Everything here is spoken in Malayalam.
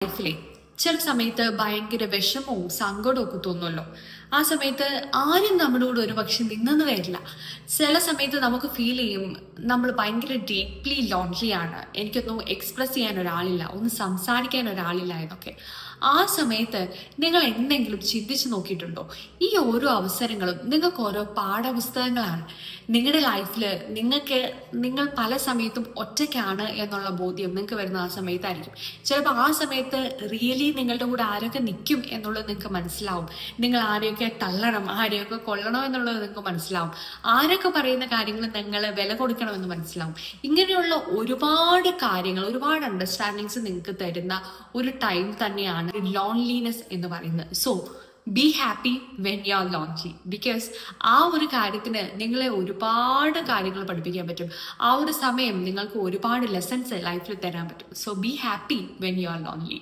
ലൈഫിലെ ചില സമയത്ത് ഭയങ്കര വിഷമവും സങ്കടവും ഒക്കെ തോന്നുമല്ലോ. ആ സമയത്ത് ആരും നമ്മളോട് ഒരു പക്ഷെ നിന്നെന്ന് വരില്ല. ചില സമയത്ത് നമുക്ക് ഫീൽ ചെയ്യും നമ്മൾ ഭയങ്കര ഡീപ്ലി ലോൺലി ആണ്, എനിക്കൊന്നും എക്സ്പ്രസ് ചെയ്യാൻ ഒരാളില്ല, ഒന്ന് സംസാരിക്കാൻ ഒരാളില്ല എന്നൊക്കെ. ആ സമയത്ത് നിങ്ങൾ എന്തെങ്കിലും ചിന്തിച്ചു നോക്കിയിട്ടുണ്ടോ? ഈ ഓരോ അവസരങ്ങളും നിങ്ങൾക്ക് ഓരോ പാഠപുസ്തകങ്ങളാണ്. നിങ്ങളുടെ ലൈഫിൽ നിങ്ങൾ പല സമയത്തും ഒറ്റയ്ക്കാണ് എന്നുള്ള ബോധ്യം നിങ്ങൾക്ക് വരുന്ന ആ സമയത്തായിരിക്കും. ചിലപ്പോൾ ആ സമയത്ത് റിയലി നിങ്ങളുടെ കൂടെ ആരൊക്കെ നിൽക്കും എന്നുള്ളത് നിങ്ങൾക്ക് മനസ്സിലാവും. നിങ്ങൾ ആരെയൊക്കെ തള്ളണം, ആരെയൊക്കെ കൊള്ളണം എന്നുള്ളത് നിങ്ങൾക്ക് മനസ്സിലാവും. ആരൊക്കെ പറയുന്ന കാര്യങ്ങൾ നിങ്ങൾ വില കൊടുക്കണമെന്ന് മനസ്സിലാവും. ഇങ്ങനെയുള്ള ഒരുപാട് കാര്യങ്ങൾ, ഒരുപാട് അണ്ടർസ്റ്റാൻഡിങ്സ് നിങ്ങൾക്ക് തരുന്ന ഒരു ടൈം തന്നെയാണ് ലോൺലിനെസ് എന്ന് പറയുന്നത്. So be happy when you are lonely. Because ആ ഒരു കാര്യത്തിന് നിങ്ങളെ ഒരുപാട് കാര്യങ്ങൾ പഠിപ്പിക്കാൻ പറ്റും. ആ ഒരു സമയം നിങ്ങൾക്ക് ഒരുപാട് ലെസൺസ് ലൈഫിൽ തരാൻ പറ്റും. So be happy when you are lonely.